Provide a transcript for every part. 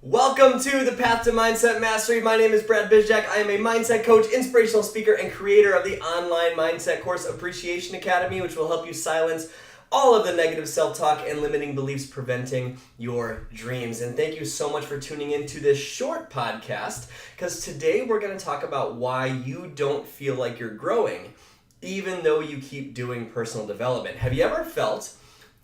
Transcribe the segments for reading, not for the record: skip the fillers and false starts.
Welcome to the Path to Mindset Mastery. My name is Brad Bizjack. I am a mindset coach, inspirational speaker, and creator of the online mindset course Appreciation Academy, which will help you silence all of the negative self-talk and limiting beliefs preventing your dreams. And thank you so much for tuning in to this short podcast, because today we're going to talk about why you don't feel like you're growing, even though you keep doing personal development. Have you ever felt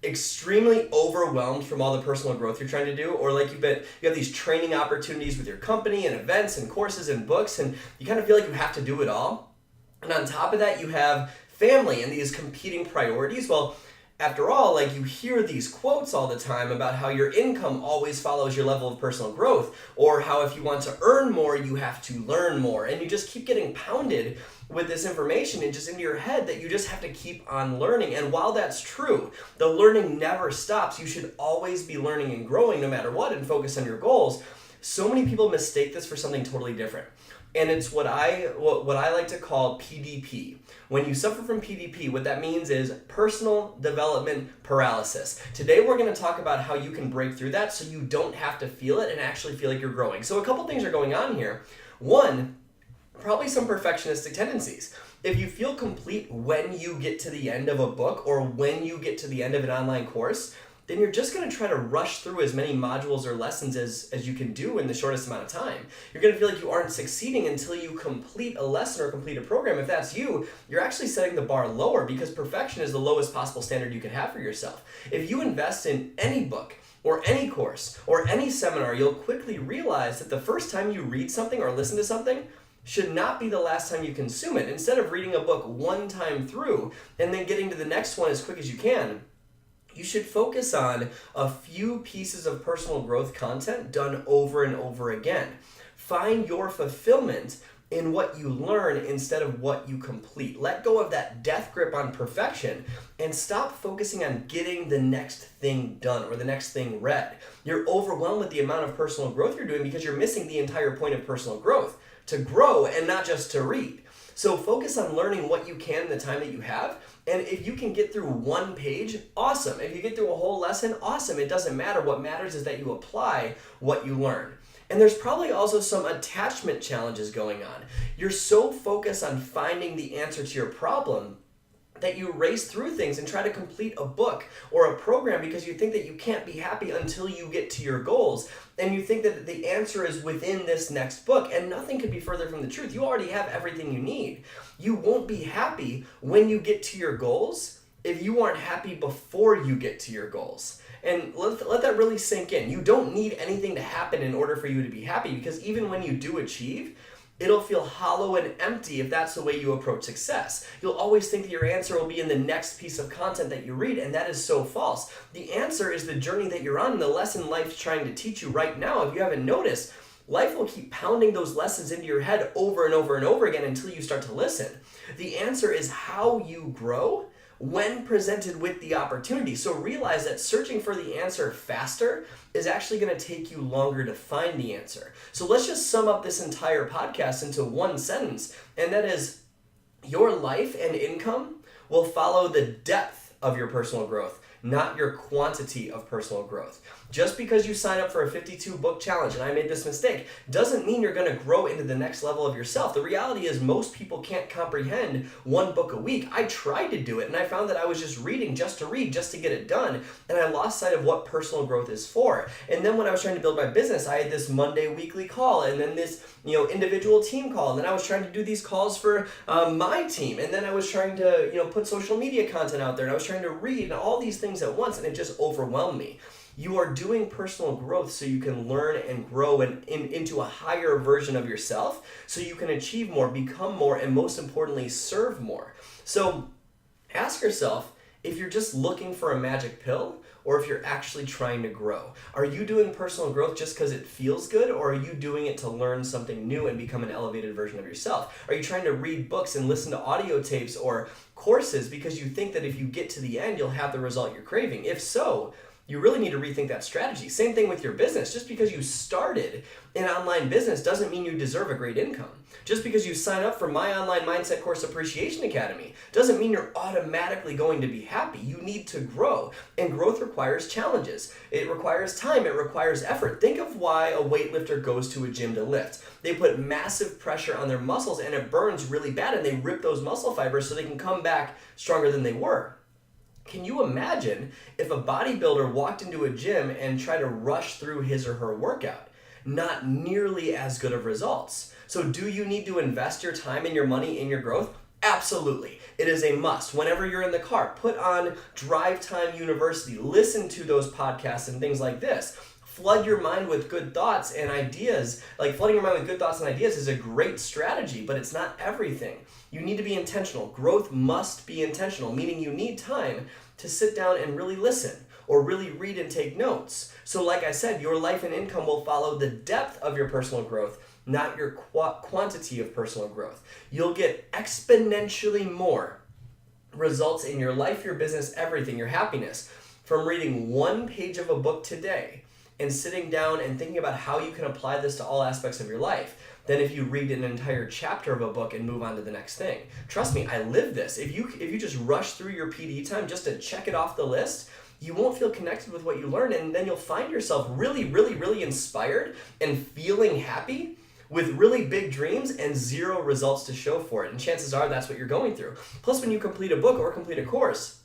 extremely overwhelmed from all the personal growth you're trying to do, or like you have these training opportunities with your company and events and courses and books, and you kind of feel like you have to do it all, and on top of that you have family and these competing priorities? Well, after all, like, you hear these quotes all the time about how your income always follows your level of personal growth, or how if you want to earn more, you have to learn more, and you just keep getting pounded with this information and just into your head that you just have to keep on learning. And while that's true, the learning never stops. You should always be learning and growing no matter what, and focus on your goals. So many people mistake this for something totally different. And it's what I like to call PDP. When you suffer from PDP, what that means is personal development paralysis. Today we're going to talk about how you can break through that so you don't have to feel it and actually feel like you're growing. So a couple things are going on here. One, probably some perfectionistic tendencies. If you feel complete when you get to the end of a book or when you get to the end of an online course, then you're just going to try to rush through as many modules or lessons as you can do in the shortest amount of time. You're going to feel like you aren't succeeding until you complete a lesson or complete a program. If that's you, you're actually setting the bar lower, because perfection is the lowest possible standard you can have for yourself. If you invest in any book or any course or any seminar, you'll quickly realize that the first time you read something or listen to something should not be the last time you consume it. Instead of reading a book one time through and then getting to the next one as quick as you can, you should focus on a few pieces of personal growth content done over and over again. Find your fulfillment in what you learn instead of what you complete. Let go of that death grip on perfection and stop focusing on getting the next thing done or the next thing read. You're overwhelmed with the amount of personal growth you're doing because you're missing the entire point of personal growth, to grow and not just to read. So focus on learning what you can in the time that you have. And if you can get through one page, awesome. If you get through a whole lesson, awesome. It doesn't matter. What matters is that you apply what you learn. And there's probably also some attachment challenges going on. You're so focused on finding the answer to your problem that you race through things and try to complete a book or a program because you think that you can't be happy until you get to your goals. And you think that the answer is within this next book, and nothing could be further from the truth. You already have everything you need. You won't be happy when you get to your goals if you aren't happy before you get to your goals. And let that really sink in. You don't need anything to happen in order for you to be happy, because even when you do achieve, it'll feel hollow and empty if that's the way you approach success. You'll always think that your answer will be in the next piece of content that you read, and that is so false. The answer is the journey that you're on, and the lesson life's trying to teach you right now. If you haven't noticed, life will keep pounding those lessons into your head over and over and over again until you start to listen. The answer is how you grow when presented with the opportunity. So realize that searching for the answer faster is actually going to take you longer to find the answer. So let's just sum up this entire podcast into one sentence, and that is, your life and income will follow the depth of your personal growth, not your quantity of personal growth. Just because you sign up for a 52 book challenge, and I made this mistake, doesn't mean you're going to grow into the next level of yourself. The reality is most people can't comprehend one book a week. I tried to do it, and I found that I was just reading just to read, just to get it done, and I lost sight of what personal growth is for. And then when I was trying to build my business, I had this Monday weekly call, and then this individual team call, and then I was trying to do these calls for my team, and then I was trying to put social media content out there, and I was trying to read, and all these things at once, and it just overwhelmed me. You are doing personal growth so you can learn and grow into a higher version of yourself, so you can achieve more, become more, and most importantly, serve more. So ask yourself if you're just looking for a magic pill, or if you're actually trying to grow. Are you doing personal growth just because it feels good, or are you doing it to learn something new and become an elevated version of yourself? Are you trying to read books and listen to audio tapes or courses because you think that if you get to the end, you'll have the result you're craving? If so, you really need to rethink that strategy. Same thing with your business. Just because you started an online business doesn't mean you deserve a great income. Just because you sign up for my online mindset course Appreciation Academy doesn't mean you're automatically going to be happy. You need to grow, and growth requires challenges. It requires time. It requires effort. Think of why a weightlifter goes to a gym to lift. They put massive pressure on their muscles and it burns really bad, and they rip those muscle fibers so they can come back stronger than they were. Can you imagine if a bodybuilder walked into a gym and tried to rush through his or her workout? Not nearly as good of results. So do you need to invest your time and your money in your growth? Absolutely. It is a must. Whenever you're in the car, put on Drive Time University. Listen to those podcasts and things like this. Flood your mind with good thoughts and ideas. Like flooding your mind with good thoughts and ideas is a great strategy, but it's not everything. You need to be intentional. Growth must be intentional, meaning you need time to sit down and really listen or really read and take notes. So like I said, your life and income will follow the depth of your personal growth, not your quantity of personal growth. You'll get exponentially more results in your life, your business, everything, your happiness from reading one page of a book today and sitting down and thinking about how you can apply this to all aspects of your life than if you read an entire chapter of a book and move on to the next thing. Trust me, I live this. If you just rush through your PD time just to check it off the list, you won't feel connected with what you learn, and then you'll find yourself really, really, really inspired and feeling happy with really big dreams and zero results to show for it. And chances are that's what you're going through. Plus, when you complete a book or complete a course,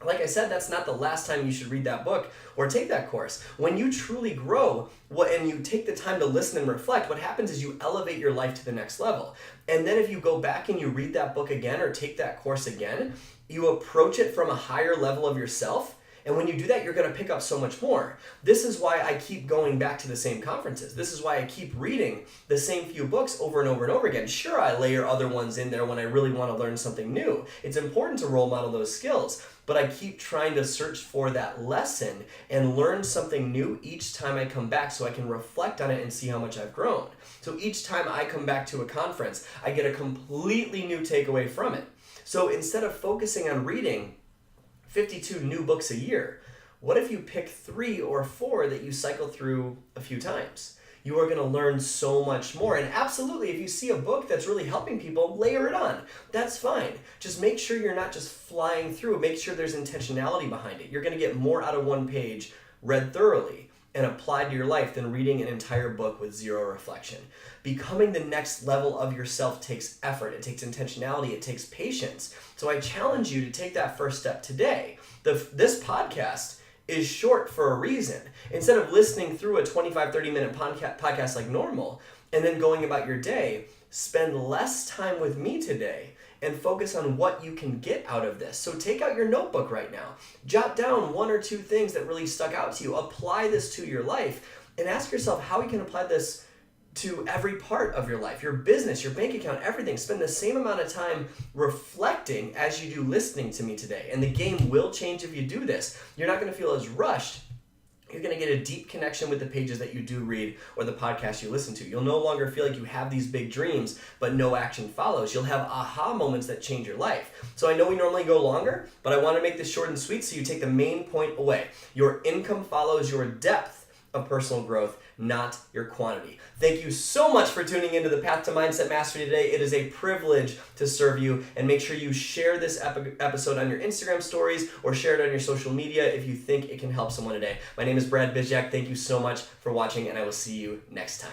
like I said, that's not the last time you should read that book or take that course. When you truly grow and you take the time to listen and reflect, what happens is you elevate your life to the next level. And then if you go back and you read that book again or take that course again, you approach it from a higher level of yourself. And when you do that, you're going to pick up so much more. This is why I keep going back to the same conferences. This is why I keep reading the same few books over and over and over again. Sure, I layer other ones in there when I really want to learn something new. It's important to role model those skills, but I keep trying to search for that lesson and learn something new each time I come back so I can reflect on it and see how much I've grown. So each time I come back to a conference, I get a completely new takeaway from it. So instead of focusing on reading 52 new books a year, what if you pick 3 or 4 that you cycle through a few times? You are going to learn so much more. And absolutely, if you see a book that's really helping people, layer it on. That's fine. Just make sure you're not just flying through. Make sure there's intentionality behind it. You're going to get more out of one page read thoroughly and applied to your life than reading an entire book with zero reflection. Becoming the next level of yourself takes effort, it takes intentionality, it takes patience. So I challenge you to take that first step today. This podcast is short for a reason. Instead of listening through a 25-30 minute podcast like normal and then going about your day, spend less time with me today and focus on what you can get out of this. So take out your notebook right now. Jot down 1 or 2 things that really stuck out to you. Apply this to your life and ask yourself how you can apply this to every part of your life, your business, your bank account, everything. Spend the same amount of time reflecting as you do listening to me today. And the game will change if you do this. You're not going to feel as rushed. You're going to get a deep connection with the pages that you do read or the podcast you listen to. You'll no longer feel like you have these big dreams, but no action follows. You'll have aha moments that change your life. So I know we normally go longer, but I want to make this short and sweet so you take the main point away. Your income follows your depth of personal growth, not your quantity. Thank you so much for tuning into the Path to Mindset Mastery today. It is a privilege to serve you, and make sure you share this episode on your Instagram stories or share it on your social media if you think it can help someone today. My name is Bizjack. Thank you so much for watching, and I will see you next time.